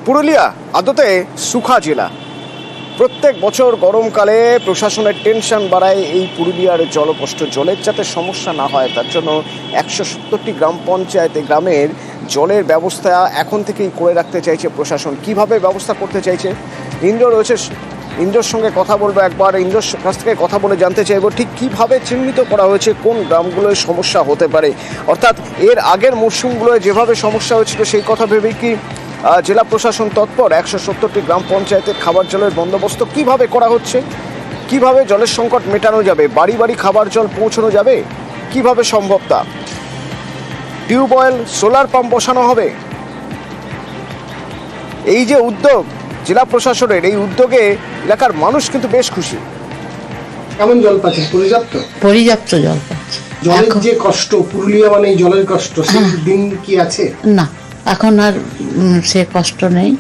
পুরুলিয়া আদতে সুখা জেলা। প্রত্যেক বছর গরমকালে প্রশাসনের টেনশন বাড়ায় এই পুরুলিয়ার জলকষ্ট। জলের যাতে সমস্যা না হয় তার জন্য 170টি গ্রাম পঞ্চায়েতে গ্রামের জলের ব্যবস্থা এখন থেকেই করে রাখতে চাইছে প্রশাসন। কিভাবে ব্যবস্থা করতে চাইছে ইন্দ্র রয়েছে, ইন্দ্রর সঙ্গে কথা বলবো। একবার ইন্দ্রর কাছ থেকে কথা বলে জানতে চাইবো ঠিক কিভাবে চিহ্নিত করা হয়েছে কোন গ্রামগুলোয় সমস্যা হতে পারে, অর্থাৎ এর আগের মরশুমগুলোয় যেভাবে সমস্যা হয়েছিল সেই কথা ভেবেই কি জেলা প্রশাসন তৎপর? 170টি গ্রাম পঞ্চায়েতের খাবার জলের বন্দোবস্ত কিভাবে করা হচ্ছে, কিভাবে জলের সংকট মেটানো যাবে, বাড়ি বাড়ি খাবার জল পৌঁছানো যাবে, কিভাবে সম্ভব তা? টিউবওয়েল, সোলার পাম্প বসানো হবে। এই যে উদ্যোগ জেলা প্রশাসনের, এই উদ্যোগে এলাকার মানুষ কিন্তু বেশ খুশি। কেমন জল পাচ্ছে? পর্যাপ্ত জল পাচ্ছে। জলের যে কষ্ট, পুরুলিয়া মানে জলের কষ্ট, সেই দিন কি আছে? না, এখন আর সে কষ্ট নেই,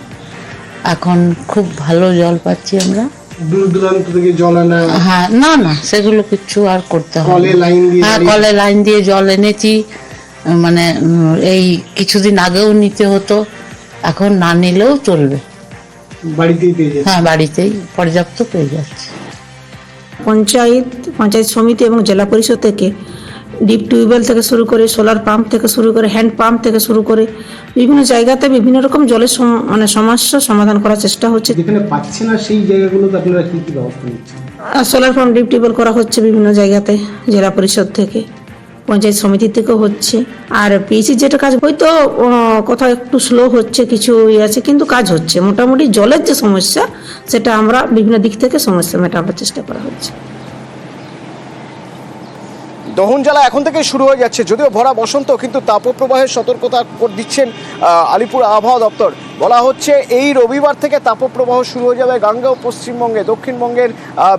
এখন খুব ভালো জল পাচ্ছি আমরা। দূর দূরান্ত থেকে জল আনা? হ্যাঁ, না না, সেগুলো কিছু আর করতে হবে। কলে লাইন দিয়ে? হ্যাঁ, কলে লাইন দিয়ে জল এনেছি, মানে এই কিছুদিন আগেও নিতে হতো, এখন না নিলেও চলবে। বাড়িতেই পেয়ে যাচ্ছে? হ্যাঁ, বাড়িতেই পর্যাপ্ত পেয়ে যাচ্ছে। পঞ্চায়েত সমিতি এবং জেলা পরিষদ থেকে ডিপ টিউবওয়েল থেকে শুরু করে সোলার পাম্প থেকে শুরু করে হ্যান্ড পাম্প থেকে শুরু করে বিভিন্ন জায়গাতে বিভিন্ন রকম জলের সমস্যা সমাধান করার চেষ্টা হচ্ছে। যেখানে পাচ্ছে না সেই জায়গাগুলোতে আপনারা কি কি ব্যবস্থা নিচ্ছেন? সোলার পাম্প, ডিপ টিউবওয়েল করা হচ্ছে বিভিন্ন জায়গাতে, জেলা পরিষদ থেকে, পঞ্চায়েত সমিতি থেকেও হচ্ছে। আর পিএইচির যেটা কাজ হয়তো কোথাও একটু স্লো হচ্ছে, কিছু আছে, কিন্তু কাজ হচ্ছে। মোটামুটি জলের যে সমস্যা সেটা আমরা বিভিন্ন দিক থেকে সমস্যা মেটানোর চেষ্টা করা হচ্ছে। দহন জ্বালা এখন থেকে শুরু হয়ে যাচ্ছে, যদিও ভরা বসন্ত, কিন্তু তাপপ্রবাহের সতর্কতা দিচ্ছেন আলিপুর আবহাওয়া দপ্তর। বলা হচ্ছে এই রবিবার থেকে তাপপ্রবাহ শুরু হয়ে যাবে গাঙ্গেয় পশ্চিমবঙ্গে, দক্ষিণবঙ্গের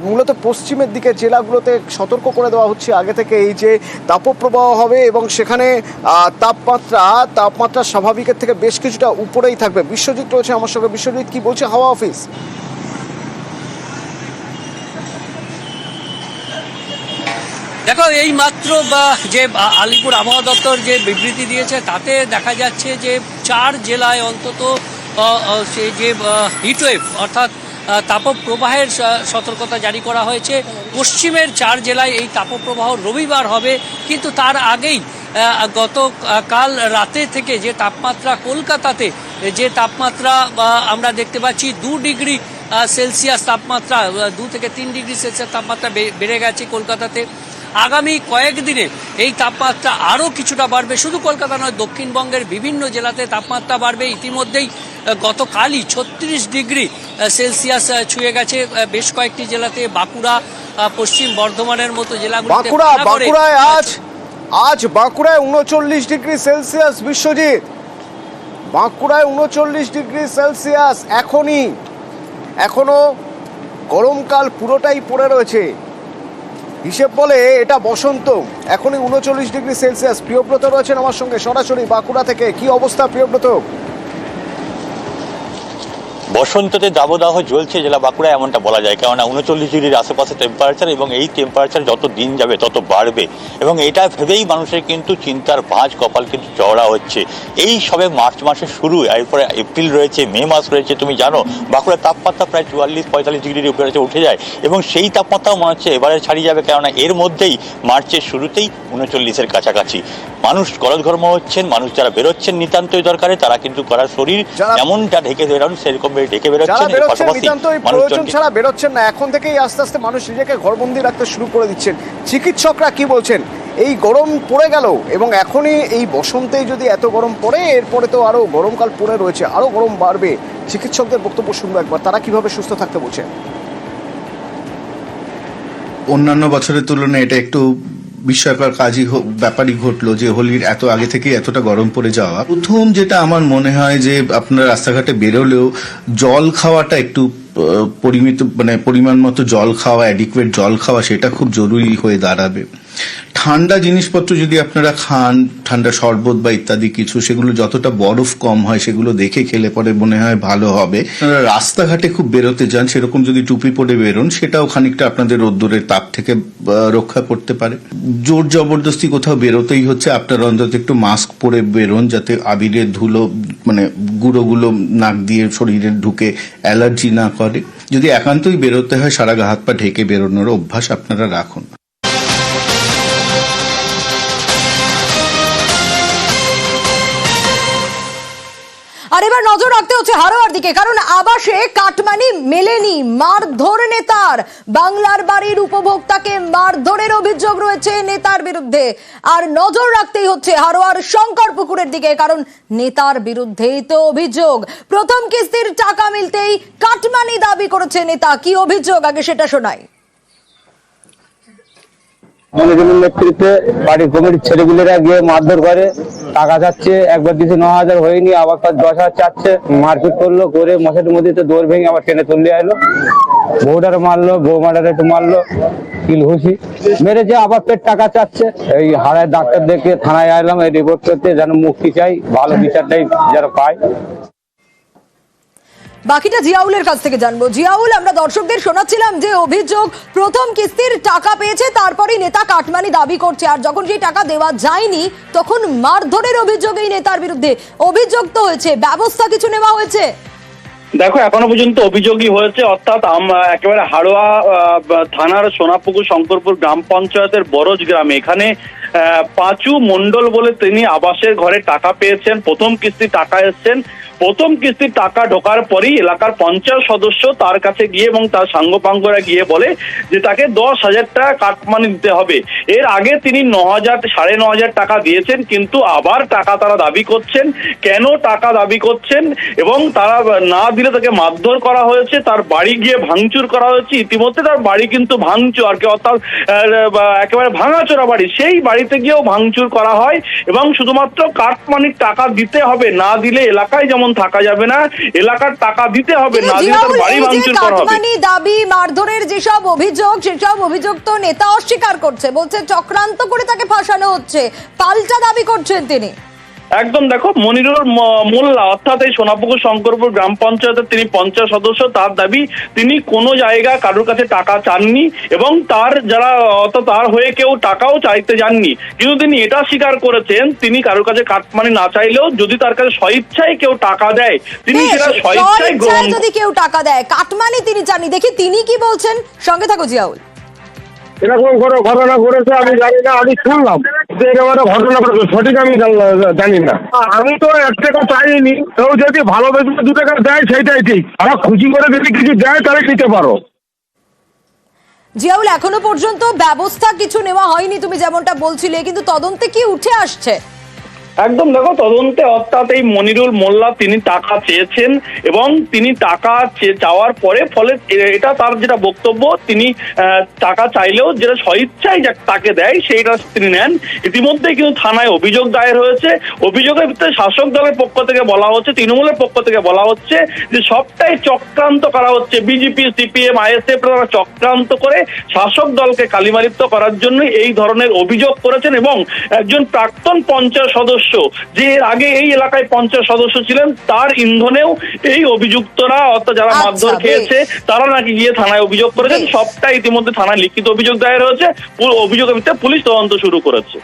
মূলত পশ্চিমের দিকে জেলাগুলোতে সতর্ক করে দেওয়া হচ্ছে আগে থেকে এই যে তাপপ্রবাহ হবে, এবং সেখানে তাপমাত্রা স্বাভাবিকের থেকে বেশ কিছুটা উপরেই থাকবে। বিশ্বজিৎ রয়েছে আমার সঙ্গে। বিশ্বজিৎ, কি বলছে হাওয়া অফিস? দেখো, এই মাত্র যে আলিপুর আবহাওয়া দপ্তর যে বিবৃতি দিয়েছে তাতে দেখা যাচ্ছে যে 4 জেলায় অন্তত সেই যে হিটওয়েভ অর্থাৎ তাপপ্রবাহের সতর্কতা জারি করা হয়েছে। পশ্চিমের 4 জেলায় এই তাপপ্রবাহ রবিবার হবে, কিন্তু তার আগেই গতকাল রাতে থেকে যে তাপমাত্রা কলকাতাতে, যে তাপমাত্রা আমরা দেখতে পাচ্ছি 2 ডিগ্রি সেলসিয়াস তাপমাত্রা, 2 থেকে 3 ডিগ্রি সেলসিয়াস তাপমাত্রা বেড়ে গেছে কলকাতাতে। আগামী কয়েকদিনে এই তাপমাত্রা আরও কিছুটা বাড়বে। শুধু কলকাতা নয়, দক্ষিণবঙ্গের বিভিন্ন জেলাতে তাপমাত্রা বাড়বে। ইতিমধ্যেই গতকালই 36 ডিগ্রি সেলসিয়াস ছুঁয়ে গেছে বেশ কয়েকটি জেলাতে। বাঁকুড়া, পশ্চিম বর্ধমানের মতো জেলাগুলোতে বাঁকুড়ায় আজ বাঁকুড়ায় 39 ডিগ্রি সেলসিয়াস। বিশ্বজিৎ, বাঁকুড়ায় 39 ডিগ্রি সেলসিয়াস। এখনো গরমকাল পুরোটাই পড়ে রয়েছে। হিসেব বলে এটা বসন্ত। এখনই 39 ডিগ্রি সেলসিয়াস। প্রিয়ব্রত রয়েছেন আমার সঙ্গে সরাসরি বাঁকুড়া থেকে। কি অবস্থা প্রিয়ব্রত? বসন্ততে দাবদাহ জ্বলছে জেলা বাঁকুড়া, এমনটা বলা যায়, কেননা 39 ডিগ্রির আশেপাশে টেম্পারেচার, এবং এই টেম্পারেচার যত দিন যাবে তত বাড়বে, এবং এটা ভেবেই মানুষের কিন্তু চিন্তার ভাঁজ কপাল কিন্তু চওড়া হচ্ছে। এই সবে মার্চ মাসের শুরু, এরপরে এপ্রিল রয়েছে, মে মাস রয়েছে। তুমি জানো বাঁকুড়ার তাপমাত্রা প্রায় 44-45 ডিগ্রির উপরে উঠে যায়, এবং সেই তাপমাত্রাও মনে হচ্ছে এবারে ছাড়িয়ে যাবে, কেননা এর মধ্যেই মার্চের শুরুতেই 39-এর কাছাকাছি। মানুষ গলদঘর্ম হচ্ছেন, মানুষ যারা বেরোচ্ছেন নিতান্তই দরকারে, তারা কিন্তু করার শরীর এমনটা ঢেকে বেরোন সেরকম ঢেকে বেরোচ্ছেন, প্রয়োজন ছাড়া বেরোচ্ছেন না। এখন থেকেই আস্তে আস্তে মানুষ নিজেকে ঘরবন্দি রাখতে শুরু করে দিচ্ছেন। চিকিৎসকরা কি বলছেন? এই গরম পড়ে গেল, এবং এখনই এই বসন্তেই যদি এত গরম পড়ে, এরপরে তো আরো গরমকাল পড়ে রয়েছে, আরো গরম বাড়বে। চিকিৎসকদের বক্তব্য শুনবো একবার, তারা কিভাবে সুস্থ থাকতে বলছেন। অন্যান্য বছরের তুলনায় এটা একটু বিস্ময়কর ব্যাপারই ঘটলো যে হোলির এত আগে থেকে এতটা গরম পড়ে যাওয়া। প্রথম যেটা আমার মনে হয় যে আপনার রাস্তাঘাটে বেরোলেও জল খাওয়াটা একটু পরিমিত, মানে পরিমাণ মতো জল খাওয়া, অ্যাডিকুয়েট জল খাওয়া, সেটা খুব জরুরি হয়ে দাঁড়াবে। ঠান্ডা জিনিসপত্র যদি আপনারা খান, ঠান্ডা শরবত বা ইত্যাদি কিছু, সেগুলো যতটা বরফ কম হয় সেগুলো দেখে খেলে পরে মনে হয় ভালো হবে। আপনারা রাস্তাঘাটে খুব বেরোতে যান, সেরকম যদি টুপি পরে বেরোন, সেটাও খানিকটা আপনাদের রোদ্দুরের তাপ থেকে রক্ষা করতে পারে। জোর জবরদস্তি কোথাও বেরোতেই হচ্ছে, আপনারা অন্তত একটু মাস্ক পরে বেরোন, যাতে আবিরের ধুলো মানে গুঁড়োগুলো নাক দিয়ে শরীরে ঢুকে অ্যালার্জি না করে। যদি একান্তই বেরোতে হয়, সারা গা হাত পা ঢেকে বেরোনোর অভ্যাস আপনারা রাখুন। আর এবার নজর রাখতে হচ্ছে হারোয়ার দিকে, কারণ আবাসে কাটমানি মেলেনি, মারধর নেতার। বাংলার বাড়ির উপভোক্তাকে মারধরের অভিযোগ রয়েছে নেতার বিরুদ্ধে। আর নজর রাখতেই হচ্ছে হারোয়ার শঙ্করপুকুরের দিকে, কারণ নেতার বিরুদ্ধেই তো অভিযোগ। প্রথম কিস্তির টাকা মিলতেই কাটমানি দাবি করেছে নেতা। কি অভিযোগ আগে সেটা শোনাই। মনিরুলের নেতৃত্বে বাড়ির কমিটির ছেলেগুলেরা গিয়ে মারধর করে, টাকা চাচ্ছে। একবার দিয়েছে 9,000 হয়নি, আবার 10,000 চাচ্ছে। মারপিট করলো, করে মশাটির মধ্যে দৌড় ভেঙে আবার টেনে তুলে এলো। বউটারে মারলো, বৌমাটারে একটু মারলো, কিল ঘুষি মেরেছে। আবার ফের টাকা চাচ্ছে। এই হাড়ায় ডাক্তার দেখে থানায় আইলাম এই রিপোর্ট করতে, যেন মুক্তি চাই, ভালো বিচারটাই যেন পায়। বাকিটা জিয়াউলের কাছ থেকে জানবো। জিয়াউল, আমরা দর্শকদের শোনাচ্ছিলাম যে অভিযোগ প্রথম কিস্তির টাকা পেয়েছে, তারপরেই নেতা কাটমানি দাবি করছে, আর যখন সেই টাকা দেওয়া যায়নি তখন মারধরের অভিযোগ এই নেতার বিরুদ্ধে। অভিযোগ তো হয়েছে, ব্যবস্থা কিছু নেওয়া হয়েছে? দেখো, এখনো পর্যন্ত অভিযোগই হয়েছে, অর্থাৎ একেবারে হাড়োয়া থানার সোনাপুকুর শঙ্করপুর গ্রাম পঞ্চায়েতের বরজ গ্রামে এখানে পাঁচু মন্ডল বলে তিনি আবাসের ঘরে টাকা পেয়েছেন। প্রথম কিস্তি টাকা এসছেন। প্রথম কিস্তির টাকা ঢোকার পরেই এলাকার পঞ্চায়েত সদস্য তার কাছে গিয়ে এবং তার সাঙ্গপাঙ্গরা গিয়ে বলে যে তাকে 10,000 টাকা কাটমানি দিতে হবে। এর আগে তিনি 9,000 9,500 টাকা দিয়েছেন, কিন্তু আবার টাকা তারা দাবি করছেন। কেন টাকা দাবি করছেন এবং তারা না দিলে তাকে মারধর করা হয়েছে, তার বাড়ি গিয়ে ভাঙচুর করা হয়েছে। ইতিমধ্যে তার বাড়ি কিন্তু ভাঙচুর, অর্থাৎ একেবারে ভাঙাচোরা বাড়ি, সেই বাড়িতে গিয়েও ভাঙচুর করা হয় এবং শুধুমাত্র কাটমানির টাকা দিতে হবে, না দিলে এলাকায় যেমন থাকা যাবে না, এলাকার টাকা দিতে হবে, না দিলে তার বাড়ি ভাঙচুর করা হবে। কাটমানি দাবি, মারধরের যেসব অভিযোগ, সেসব অভিযোগ তো নেতা অস্বীকার করছে, বলছে চক্রান্ত করে তাকে ফাঁসানো হচ্ছে, পাল্টা দাবি করছেন তিনি। একদম, দেখো, মনিরুল মোল্লা অর্থাৎ এই সোনাপুকুর শঙ্করপুর গ্রাম পঞ্চায়েতের তিনি পঞ্চায়েত সদস্য। তার দাবি তিনি কোনো জায়গায় কারোর কাছে টাকা চাননি এবং তার যারা তার হয়ে কেউ টাকাও চাইতে যাননি। কিন্তু তিনি এটা স্বীকার করেছেন তিনি কারোর কাছে কাটমানি না চাইলেও যদি তার কাছে স্বইচ্ছায় কেউ টাকা দেয় তিনি সেটা স্বইচ্ছায় গ্রহণ। যদি কেউ টাকা দেয়, কাটমানি তিনি চাননি। দেখি তিনি কি বলছেন, সঙ্গে থাকো জিয়াউল। এরকম কোনো ঘটনা ঘটেছে আমি জানি না, আমি শুনলাম যে এরকম একটা ঘটনা ঘটেছে, সঠিক আমি জানি না। আমি তো 1 টাকা চাইনি, কেউ যদি ভালোবেসে 2 টাকা দেয় সেইটাই ঠিক। আর খুশি করে যদি কিছু দেয় তাহলে নিতে পারো। জিয়াউল, এখনো পর্যন্ত ব্যবস্থা কিছু নেওয়া হয়নি তুমি যেমনটা বলছিলে, কিন্তু তদন্তে কি উঠে আসছে? একদম, দেখো, তদন্তে অর্থাৎ এই মনিরুল মোল্লা তিনি টাকা চেয়েছেন এবং তিনি টাকা চাওয়ার পরে ফলে এটা তার যেটা বক্তব্য, তিনি টাকা চাইলেও যেটা স্বইচ্ছায় তাকে দেয় সেইটা তিনি নেন। ইতিমধ্যেই কিন্তু থানায় অভিযোগ দায়ের হয়েছে। অভিযোগের ভিতরে শাসক দলের পক্ষ থেকে বলা হচ্ছে, তৃণমূলের পক্ষ থেকে বলা হচ্ছে যে সবটাই চক্রান্ত করা হচ্ছে। বিজেপি, সিপিএম, আইএসএফ চক্রান্ত করে শাসক দলকে কালিমালিপ্ত করার জন্য এই ধরনের অভিযোগ করেছেন এবং একজন প্রাক্তন পঞ্চায়েত সদস্য যে এর আগে এই এলাকায় পঞ্চায়েত সদস্য ছিলেন, তার ইন্ধনেও এই অভিযুক্তরা অর্থাৎ যারা মারধর খেয়েছে তারা নাকি গিয়ে থানায় অভিযোগ করেছেন। সবটাই ইতিমধ্যে থানায় লিখিত অভিযোগ দায়ের হয়েছে। অভিযোগের ভিত্তিতে পুলিশ তদন্ত শুরু করেছে।